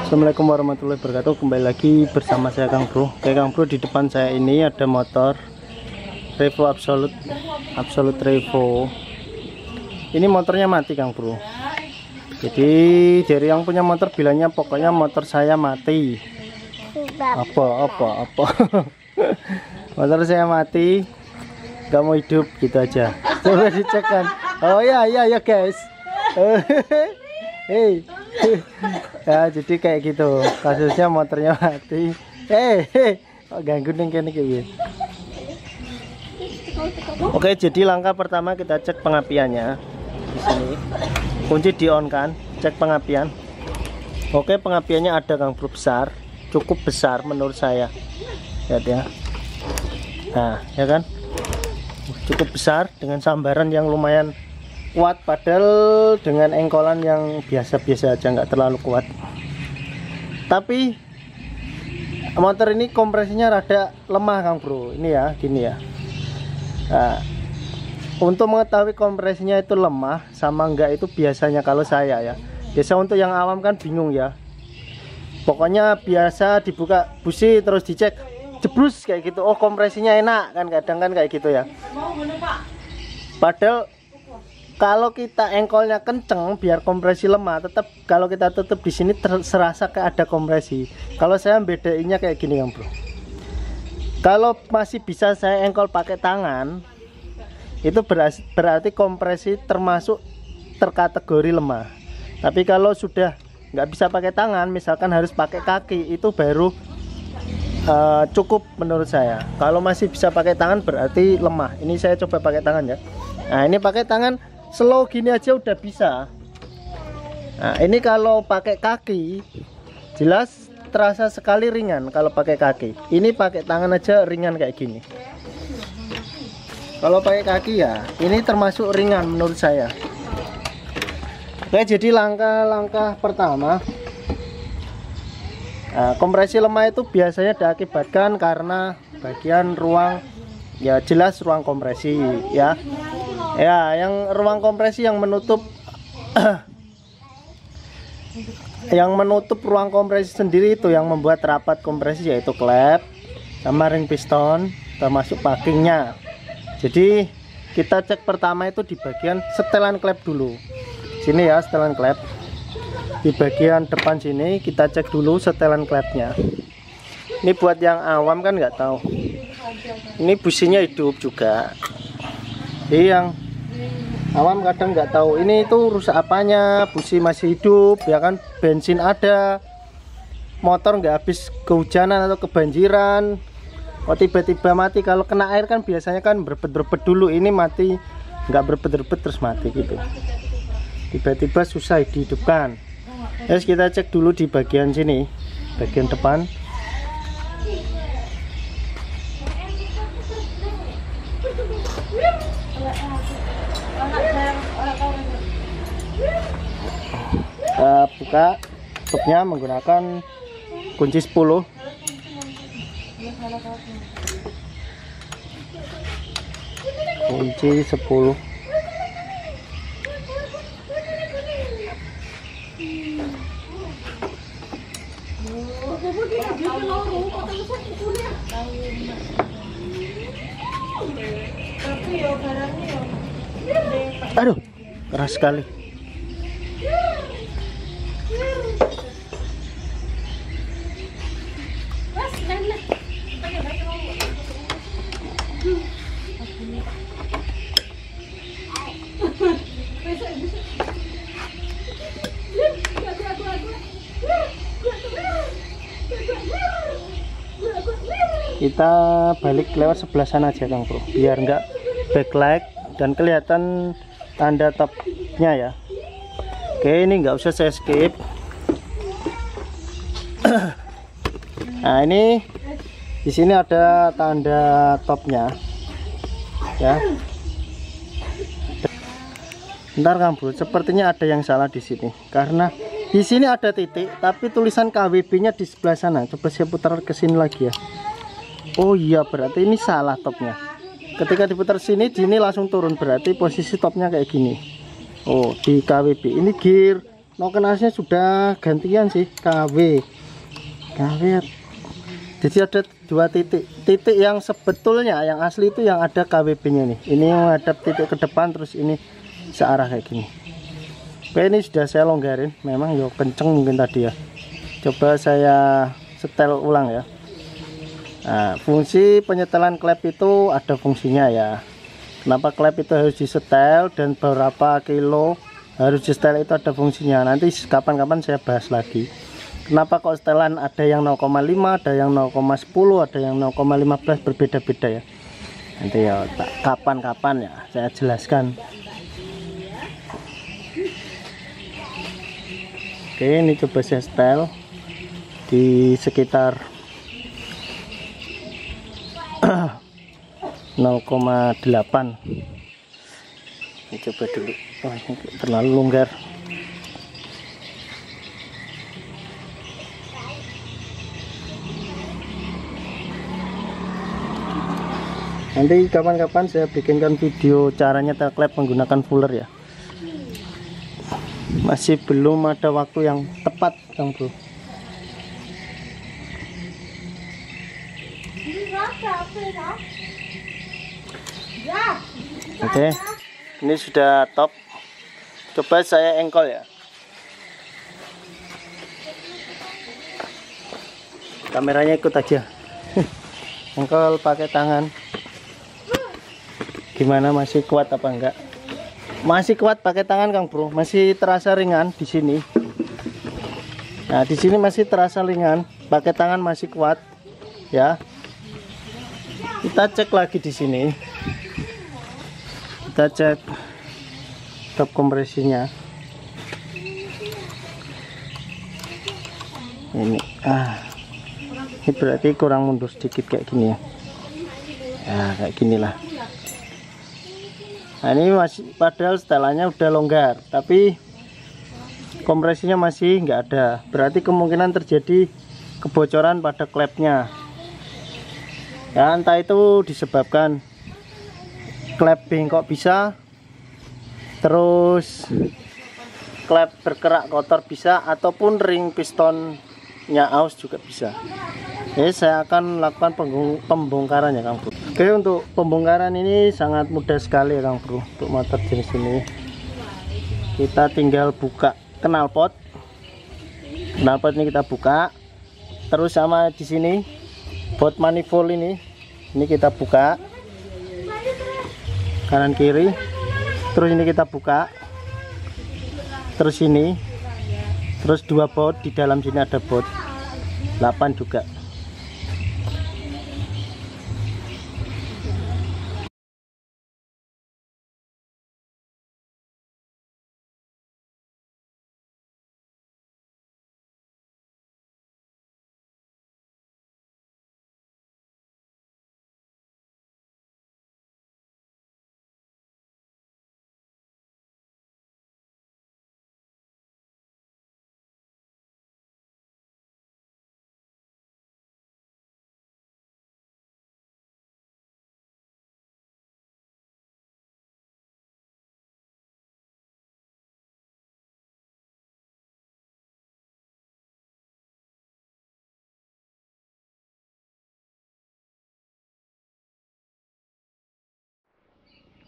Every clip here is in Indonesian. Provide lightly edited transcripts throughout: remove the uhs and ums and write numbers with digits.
Assalamualaikum warahmatullahi wabarakatuh. Kembali lagi bersama saya Kang Bro. Oke Kang Bro, di depan saya ini ada motor Revo Absolute Revo. Ini motornya mati Kang Bro. Jadi dari yang punya motor bilangnya pokoknya motor saya mati. Apa motor saya mati, gak mau hidup gitu aja. Coba dicek kan. Oh ya guys. Hei. Ya jadi kayak gitu kasusnya, motornya mati. Ganggu nih kayak gini. Oke, jadi langkah pertama kita cek pengapiannya di sini. Kunci di on kan, cek pengapian. Oke, pengapiannya ada Kang Bro, besar, cukup besar menurut saya. Lihat ya. Nah, ya kan? Cukup besar dengan sambaran yang lumayan kuat, padahal dengan engkolan yang biasa-biasa aja, nggak terlalu kuat. Tapi motor ini kompresinya rada lemah Kang Bro. Ini ya, gini ya. Nah, untuk mengetahui kompresinya itu lemah sama enggak itu biasanya kalau saya ya. Biasa untuk yang awam kan bingung ya. Pokoknya biasa dibuka busi terus dicek, jebrus kayak gitu. Oh, kompresinya enak kan, kadang kan kayak gitu ya. Padahal kalau kita engkolnya kenceng biar kompresi lemah, tetap kalau kita tutup di sini serasa kayak ada kompresi. Kalau saya bedainnya kayak gini Kang Bro. Kalau masih bisa saya engkol pakai tangan, itu berarti kompresi termasuk terkategori lemah. Tapi kalau sudah nggak bisa pakai tangan, misalkan harus pakai kaki, itu baru cukup menurut saya. Kalau masih bisa pakai tangan berarti lemah. Ini saya coba pakai tangan ya. Nah, ini pakai tangan slow gini aja udah bisa. Nah, ini kalau pakai kaki jelas terasa sekali ringan. Kalau pakai kaki, ini pakai tangan aja ringan kayak gini. Kalau pakai kaki ya ini termasuk ringan menurut saya. Oke, jadi langkah pertama, nah, kompresi lemah itu biasanya diakibatkan karena bagian ruang, ya jelas ruang kompresi ya. Ya, yang ruang kompresi yang menutup yang menutup ruang kompresi sendiri itu yang membuat rapat kompresi, yaitu klep sama ring piston termasuk packingnya. Jadi kita cek pertama itu di bagian setelan klep dulu. Sini ya, setelan klep. Di bagian depan sini kita cek dulu setelan klepnya. Ini buat yang awam kan nggak tahu. Ini businya hidup juga. Jadi yang awam kadang nggak tahu ini itu rusak apanya, busi masih hidup ya kan, bensin ada, motor nggak habis kehujanan atau kebanjiran, oh tiba-tiba mati. Kalau kena air kan biasanya kan berbet-berbet dulu, ini mati nggak berbet-berbet terus mati gitu, tiba-tiba susah dihidupkan. Terus kita cek dulu di bagian sini, bagian depan. Kita buka tutupnya menggunakan kunci 10. Kunci 10. Aduh, keras sekali. Kita balik lewat sebelah sana aja Kang Bro, biar enggak backlight dan kelihatan tanda topnya ya. Oke, ini nggak usah saya skip. Nah, ini di sini ada tanda topnya ya. Bentar Kang Bro, sepertinya ada yang salah di sini, karena di sini ada titik tapi tulisan KWB-nya di sebelah sana. Coba saya putar ke sini lagi ya. Oh iya, berarti ini salah topnya. Ketika diputar sini langsung turun, berarti posisi topnya kayak gini. Oh, di KWB ini gear noken asnya sudah gantian sih, KW. Jadi ada dua titik yang sebetulnya yang asli itu yang ada KWB nya nih. Ini yang ada titik ke depan, terus ini searah kayak gini. Oke, ini sudah saya longgarin, memang yo kenceng mungkin tadi ya. Coba saya setel ulang ya. Nah, fungsi penyetelan klep itu ada fungsinya ya. Kenapa klep itu harus disetel dan berapa kilo harus disetel itu ada fungsinya. Nanti kapan-kapan saya bahas lagi. Kenapa kok setelan ada yang 0,5, ada yang 0,10, ada yang 0,15, berbeda-beda ya. Nanti ya kapan-kapan ya saya jelaskan. Oke, ini coba saya setel di sekitar 0,8. Ini coba dulu. Oh, ini terlalu longgar. Nanti kapan-kapan saya bikinkan video caranya nyetel klep menggunakan fuller ya. Masih belum ada waktu yang tepat, Kang Bro. Oke, ini sudah top. Coba saya engkol ya. Kameranya ikut aja. Engkol pakai tangan. Gimana, masih kuat apa enggak? Masih kuat pakai tangan, Kang Bro. Masih terasa ringan di sini. Nah, di sini masih terasa ringan. Pakai tangan masih kuat, ya. Kita cek lagi di sini. Kita cek top kompresinya. Ini, ini berarti kurang mundur sedikit kayak gini ya. Ya, kayak ginilah. Nah, ini masih, padahal setelannya udah longgar, tapi kompresinya masih nggak ada. Berarti kemungkinan terjadi kebocoran pada klepnya. Ya, entah itu disebabkan klep bengkok bisa, terus klep berkerak kotor bisa, ataupun ring pistonnya aus juga bisa. Jadi saya akan lakukan pembongkarannya, Kang Bro. Oke, untuk pembongkaran ini sangat mudah sekali ya, Kang Bro. Untuk motor jenis ini kita tinggal buka knalpot. Knalpot ini kita buka, terus sama di sini bot manifold ini kita buka kanan kiri, terus ini kita buka, terus ini, terus dua bot di dalam sini ada bot 8 juga.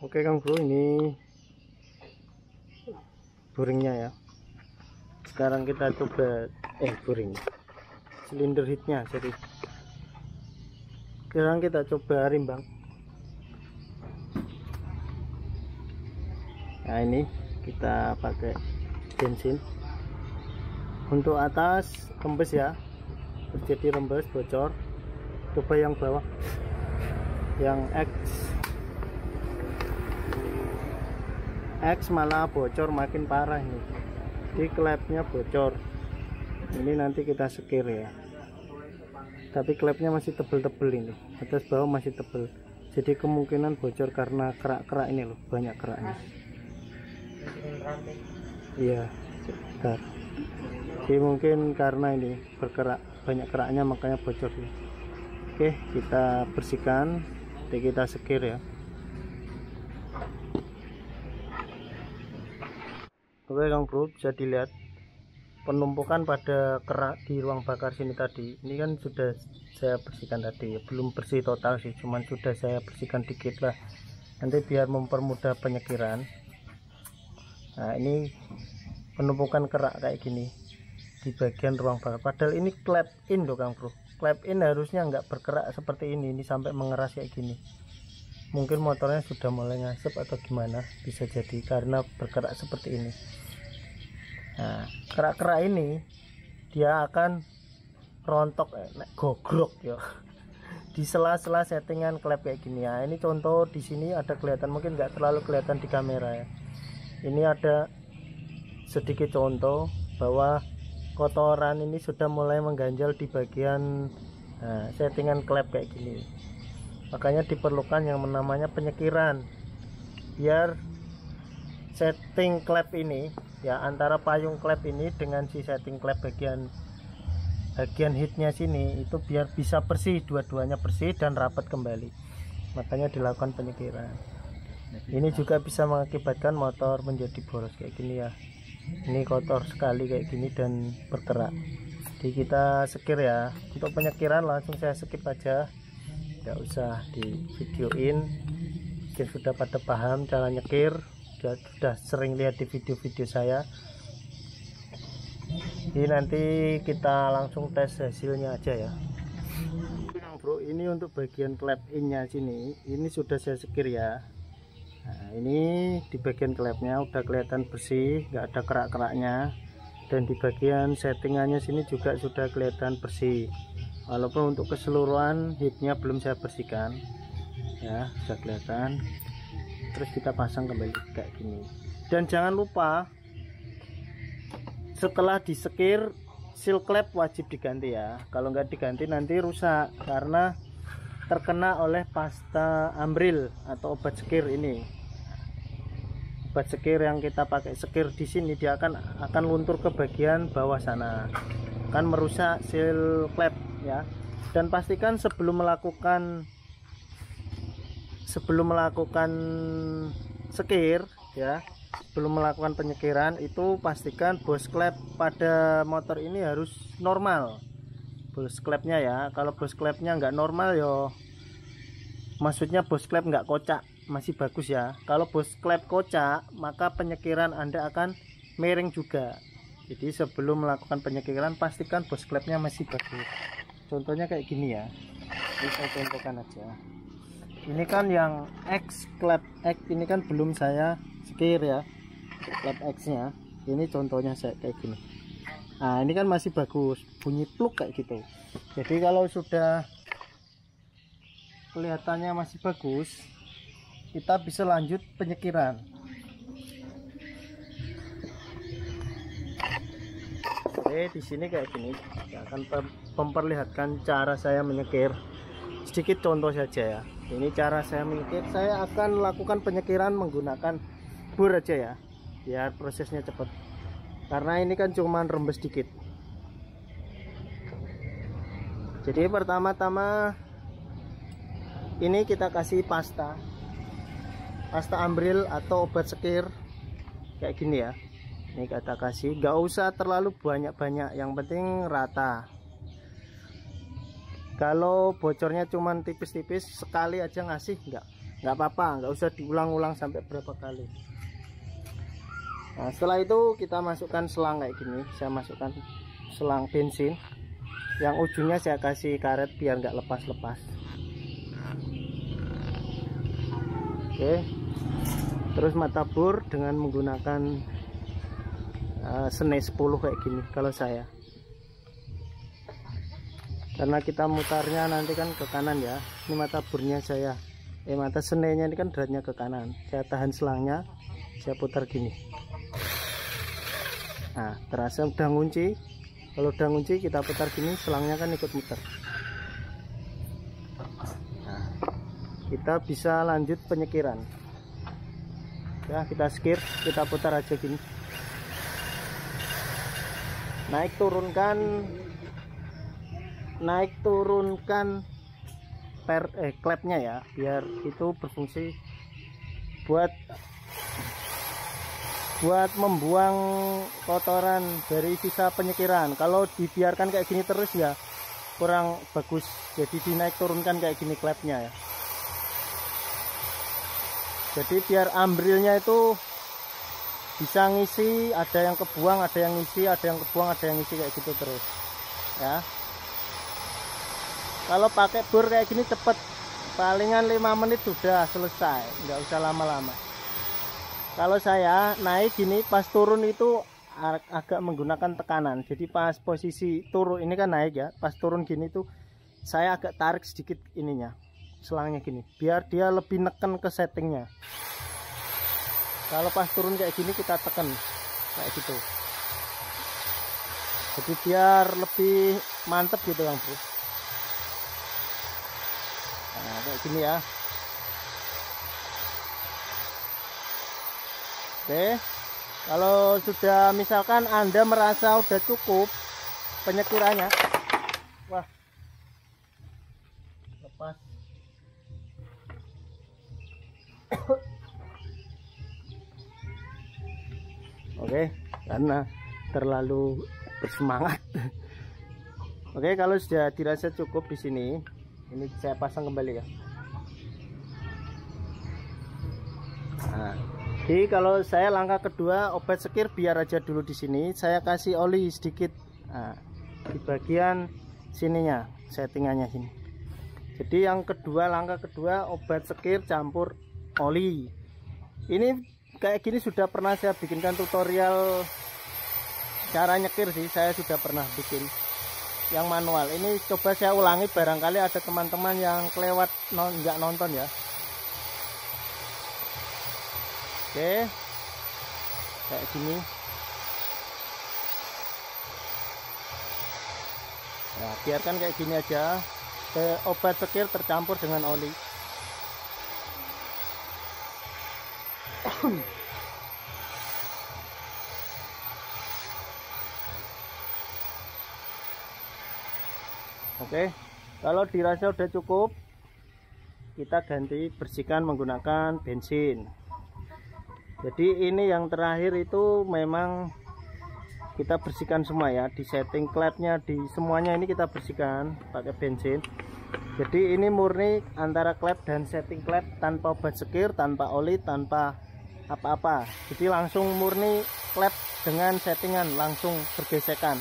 Oke, Kang Bro, ini boringnya ya. Sekarang kita coba boring silinder heatnya. Jadi sekarang kita coba rimbang. Nah, ini kita pakai bensin. Untuk atas rembes ya, terjadi rembes bocor. Coba yang bawah, yang X malah bocor makin parah ini. Di klepnya bocor. Ini nanti kita sekir ya. Tapi klepnya masih tebel-tebel ini. Atas bawah masih tebel. Jadi kemungkinan bocor karena kerak-kerak ini loh, banyak keraknya. Iya, sebentar. Jadi mungkin karena ini berkerak, banyak keraknya makanya bocor ini. Oke, kita bersihkan. Nanti kita sekir ya. Oke, Kang Bro, bisa dilihat penumpukan pada kerak di ruang bakar sini tadi. Ini kan sudah saya bersihkan tadi, belum bersih total sih, cuman sudah saya bersihkan dikit lah, nanti biar mempermudah penyekiran. Nah, ini penumpukan kerak kayak gini di bagian ruang bakar, padahal ini clap in loh Kang Bro. Clap in harusnya nggak bergerak seperti ini sampai mengeras kayak gini. Mungkin motornya sudah mulai ngasep atau gimana, bisa jadi karena bergerak seperti ini. Nah, kerak-kerak ini dia akan rontok gogrok ya di sela-sela settingan klep kayak gini ya. Ini contoh di sini ada kelihatan, mungkin nggak terlalu kelihatan di kamera ya. Ini ada sedikit contoh bahwa kotoran ini sudah mulai mengganjal di bagian settingan klep kayak gini. Makanya diperlukan yang namanya penyekiran biar setting klep ini ya, antara payung klep ini dengan si setting klep bagian hitnya sini itu biar bisa bersih, dua-duanya bersih dan rapat kembali. Makanya dilakukan penyekiran. Ini juga bisa mengakibatkan motor menjadi boros kayak gini ya. Ini kotor sekali kayak gini dan bergerak. Jadi kita sekir ya. Untuk penyekiran langsung saya skip aja, nggak usah di videoin. Mungkin sudah pada paham cara nyekir, sudah sering lihat di video-video saya. Jadi nanti kita langsung tes hasilnya aja ya. Bro, ini untuk bagian clap innya sini, ini sudah saya sekir ya. Nah, ini di bagian klepnya udah kelihatan bersih, nggak ada kerak-keraknya, dan di bagian settingannya sini juga sudah kelihatan bersih. Walaupun untuk keseluruhan hitnya belum saya bersihkan ya, sudah kelihatan. Terus kita pasang kembali kayak gini. Dan jangan lupa setelah disekir seal klep wajib diganti ya. Kalau nggak diganti nanti rusak karena terkena oleh pasta ambril atau obat sekir ini. Obat sekir yang kita pakai sekir di sini dia akan luntur ke bagian bawah sana, akan merusak seal klep ya. Dan pastikan sebelum melakukan sekir ya, sebelum melakukan penyekiran itu pastikan bos klep pada motor ini harus normal, bos klepnya ya. Kalau bos klepnya nggak normal yo, maksudnya bos klep nggak kocak, masih bagus ya. Kalau bos klep kocak maka penyekiran Anda akan miring juga. Jadi sebelum melakukan penyekiran pastikan bos klepnya masih bagus. Contohnya kayak gini ya, ini saya contohkan aja. Ini kan yang X klep X ini kan belum saya sekir ya, klep X nya ini contohnya saya kayak gini. Nah ini kan masih bagus, bunyi pluk kayak gitu. Jadi kalau sudah kelihatannya masih bagus, kita bisa lanjut penyekiran. Oke, di sini kayak gini saya akan memperlihatkan cara saya menyekir. Sedikit contoh saja ya. Ini cara saya menyekir. Saya akan lakukan penyekiran menggunakan bur aja ya, biar prosesnya cepat. Karena ini kan cuma rembes dikit. Jadi pertama-tama ini kita kasih pasta ambril atau obat sekir kayak gini ya. Ini kita kasih, nggak usah terlalu banyak-banyak, yang penting rata. Kalau bocornya cuman tipis-tipis, sekali aja ngasih nggak apa-apa, nggak usah diulang-ulang sampai berapa kali. Nah setelah itu kita masukkan selang kayak gini. Saya masukkan selang bensin yang ujungnya saya kasih karet biar nggak lepas-lepas. Oke, terus mata bor dengan menggunakan sene 10 kayak gini kalau saya, karena kita mutarnya nanti kan ke kanan ya. Ini mata burnya saya mata senenya ini kan beratnya ke kanan, saya tahan selangnya, saya putar gini. Nah terasa udah ngunci. Kalau udah ngunci kita putar gini, selangnya kan ikut muter. Nah kita bisa lanjut penyekiran ya. Kita sekir, kita putar aja gini, naik turunkan klepnya ya, biar itu berfungsi buat buat membuang kotoran dari sisa penyekiran. Kalau dibiarkan kayak gini terus ya kurang bagus, jadi dinaik turunkan kayak gini klepnya ya. Jadi biar ambrilnya itu bisa ngisi, ada yang kebuang, ada yang ngisi, ada yang kebuang, ada yang ngisi, kayak gitu terus ya. Kalau pakai bor kayak gini cepet, palingan 5 menit sudah selesai, nggak usah lama-lama. Kalau saya naik gini pas turun itu agak menggunakan tekanan, jadi pas posisi turun ini kan naik ya, pas turun gini tuh saya agak tarik sedikit ininya, selangnya gini, biar dia lebih neken ke settingnya. Kalau pas turun kayak gini kita tekan kayak gitu, jadi biar lebih mantep gitu Bang Bro. Nah kayak gini ya. Oke, kalau sudah misalkan Anda merasa udah cukup penyekirannya, wah lepas. Oke, karena terlalu bersemangat. Oke, kalau sudah dirasa cukup di sini, ini saya pasang kembali ya. Nah, jadi kalau saya langkah kedua obat sekir biar aja dulu di sini, saya kasih oli sedikit. Nah, di bagian sininya, settingannya sini. Jadi yang kedua, langkah kedua obat sekir campur oli. Ini kayak gini sudah pernah saya bikinkan tutorial cara nyekir sih, saya sudah pernah bikin yang manual. Ini coba saya ulangi, barangkali ada teman-teman yang kelewat nggak nonton ya. Oke, kayak gini. Nah, biarkan kayak gini aja, obat sekir tercampur dengan oli. Oke, kalau dirasa udah cukup, kita ganti bersihkan menggunakan bensin. Jadi ini yang terakhir itu memang kita bersihkan semua ya, di setting klepnya, di semuanya ini kita bersihkan pakai bensin. Jadi ini murni antara klep dan setting klep, tanpa obat sekir, tanpa oli, tanpa apa-apa. Jadi langsung murni klep dengan settingan, langsung bergesekan.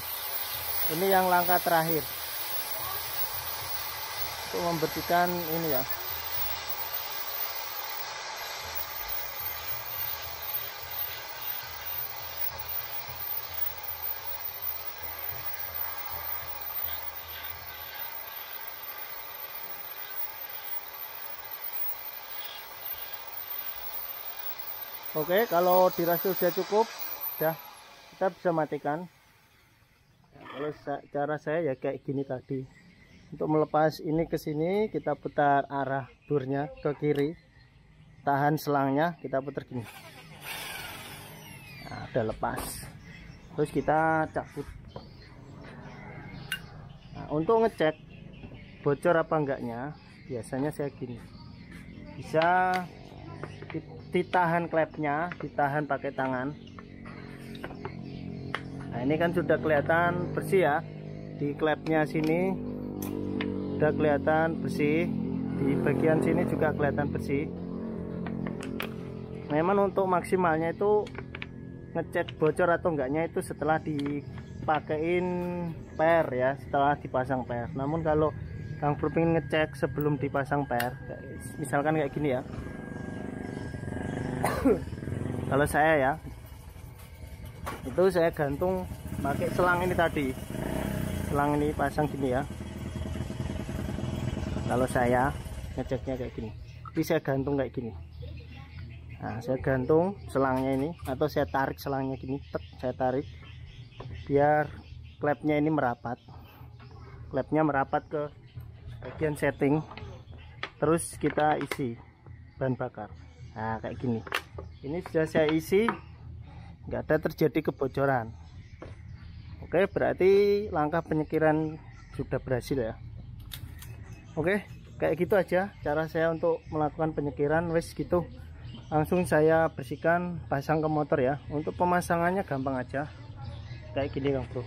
Ini yang langkah terakhir untuk membersihkan ini ya. Oke, kalau dirasa sudah cukup, dah kita bisa matikan. Nah, kalau cara saya ya kayak gini tadi. Untuk melepas ini ke sini, kita putar arah burnya ke kiri, tahan selangnya, kita putar gini. Nah, udah lepas. Terus kita cabut. Nah, untuk ngecek bocor apa enggaknya, biasanya saya gini. Bisa ditahan klepnya, ditahan pakai tangan. Nah ini kan sudah kelihatan bersih ya, di klepnya sini udah kelihatan bersih, di bagian sini juga kelihatan bersih. Memang untuk maksimalnya itu ngecek bocor atau enggaknya itu setelah dipakein per ya, setelah dipasang per. Namun kalau Kang Bro pengen ngecek sebelum dipasang per, misalkan kayak gini ya. Kalau saya ya, itu saya gantung pakai selang ini tadi, selang ini pasang gini ya. Kalau saya ngeceknya kayak gini, jadi saya gantung kayak gini. Nah saya gantung selangnya ini, atau saya tarik selangnya gini, saya tarik biar klepnya ini merapat, klepnya merapat ke bagian setting. Terus kita isi bahan bakar. Nah kayak gini, ini sudah saya isi, nggak ada terjadi kebocoran. Oke, berarti langkah penyekiran sudah berhasil ya. Oke, kayak gitu aja cara saya untuk melakukan penyekiran. Wes gitu, langsung saya bersihkan, pasang ke motor ya. Untuk pemasangannya gampang aja, kayak gini Kang Bro.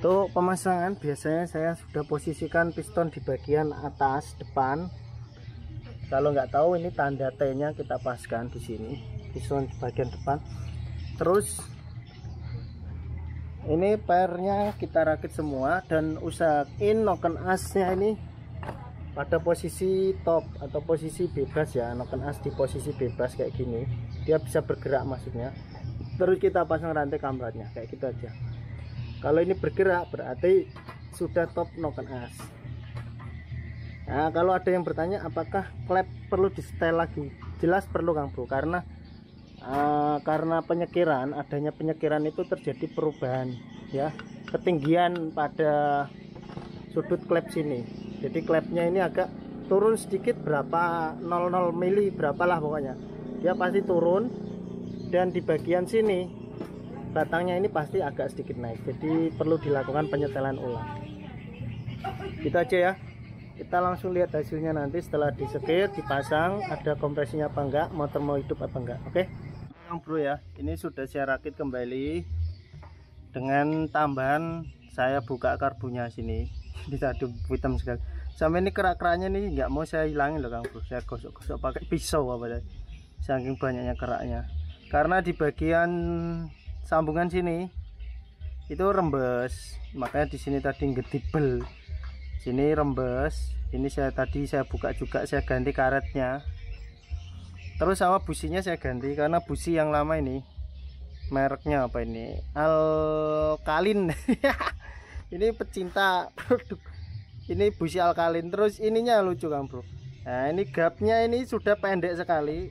Untuk pemasangan biasanya saya sudah posisikan piston di bagian atas depan. Kalau nggak tahu, ini tanda T-nya kita paskan di sini, piston di bagian depan. Terus ini pairnya kita rakit semua, dan usahain noken asnya ini pada posisi top atau posisi bebas ya. Noken as di posisi bebas kayak gini, dia bisa bergerak maksudnya. Terus kita pasang rantai kamratnya kayak gitu aja. Kalau ini bergerak berarti sudah top noken as. Nah, kalau ada yang bertanya apakah klep perlu di setel lagi, jelas perlu Kang Bro, karena penyekiran, adanya penyekiran itu terjadi perubahan ya, ketinggian pada sudut klep sini. Jadi klepnya ini agak turun sedikit, berapa 00 mili berapalah pokoknya, dia pasti turun. Dan di bagian sini batangnya ini pasti agak sedikit naik, jadi perlu dilakukan penyetelan ulang. Gitu aja ya, kita langsung lihat hasilnya nanti setelah disetir, dipasang, ada kompresinya apa enggak, motor mau hidup apa enggak. Oke Kang Bro ya, ini sudah saya rakit kembali dengan tambahan saya buka karbunya sini. Ini tadi hitam sekali, sampai ini kerak-keraknya nih nggak mau saya hilangin loh Kang Bro, saya gosok-gosok pakai pisau apa deh, saking banyaknya keraknya. Karena di bagian sambungan sini itu rembes, makanya di sini tadi ngedibel, sini rembes. Ini saya buka juga, saya ganti karetnya. Terus sama businya saya ganti, karena busi yang lama ini mereknya apa ini, Alkalin. Ini pecinta produk, ini busi Alkalin. Terus ininya lucu Kang Bro, nah ini gapnya ini sudah pendek sekali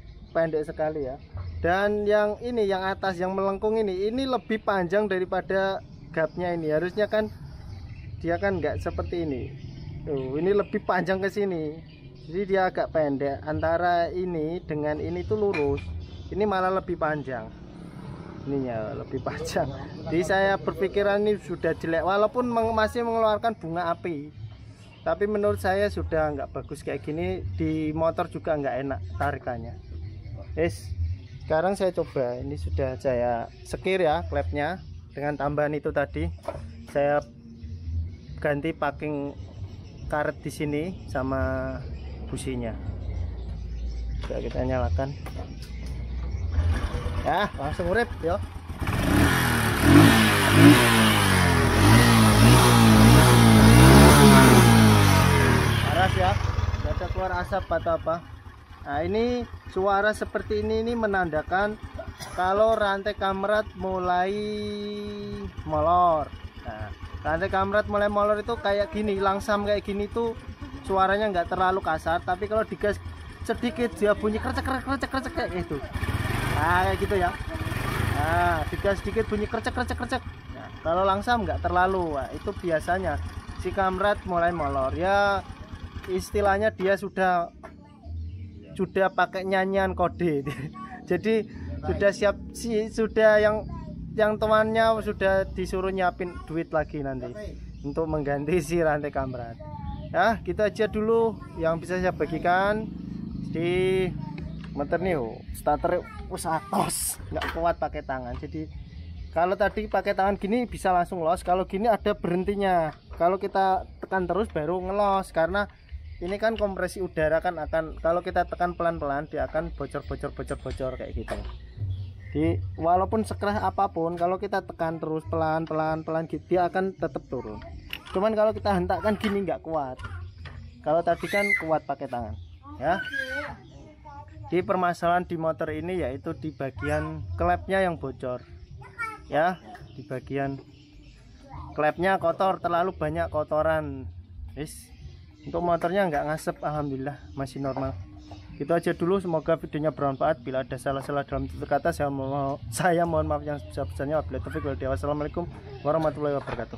ya. Dan yang ini, yang atas yang melengkung ini lebih panjang daripada gapnya ini. Harusnya kan dia kan nggak seperti ini. Tuh, ini lebih panjang ke sini. Jadi dia agak pendek. Antara ini dengan ini tuh lurus. Ini malah lebih panjang. Ininya lebih panjang. Jadi saya berpikiran ini sudah jelek, walaupun masih mengeluarkan bunga api. Tapi menurut saya sudah nggak bagus kayak gini. Di motor juga nggak enak tarikannya. Sekarang saya coba, ini sudah saya sekir ya klepnya dengan tambahan itu tadi. Saya ganti packing karet di sini sama businya. Coba kita nyalakan. Ya, langsung urip yo. Paras ya, tidak ada keluar asap atau apa. Nah, ini suara seperti ini menandakan kalau rantai kamrat mulai molor. Nah, rantai kamrat mulai molor itu kayak gini, langsam kayak gini tuh suaranya nggak terlalu kasar, tapi kalau digas sedikit dia bunyi krecek kayak gitu. Nah, kayak gitu ya. Nah, digas sedikit bunyi krecek. Nah, kalau langsam nggak terlalu, nah, itu biasanya si kamrat mulai molor ya. Istilahnya dia sudah pakai nyanyian kode. Jadi sudah siap sudah yang temannya sudah disuruh nyiapin duit lagi nanti untuk mengganti si rantai kamrat. Ya, gitu aja dulu yang bisa saya bagikan. Di motor nih starter usatos nggak kuat pakai tangan. Jadi kalau tadi pakai tangan gini bisa langsung los, kalau gini ada berhentinya. Kalau kita tekan terus baru ngelos, karena ini kan kompresi udara kan akan, kalau kita tekan pelan-pelan dia akan bocor kayak gitu. Jadi walaupun sekeras apapun, kalau kita tekan terus pelan-pelan gitu, dia akan tetap turun. Cuman kalau kita hentakkan gini nggak kuat. Kalau tadi kan kuat pakai tangan ya. Di permasalahan di motor ini yaitu di bagian klepnya yang bocor ya, di bagian klepnya kotor, terlalu banyak kotoran. Untuk motornya nggak ngasep, alhamdulillah masih normal. Gitu aja dulu, semoga videonya bermanfaat. Bila ada salah-salah dalam tutur kata, saya mohon maaf yang sebesar-besarnya. Wassalamualaikum warahmatullahi wabarakatuh.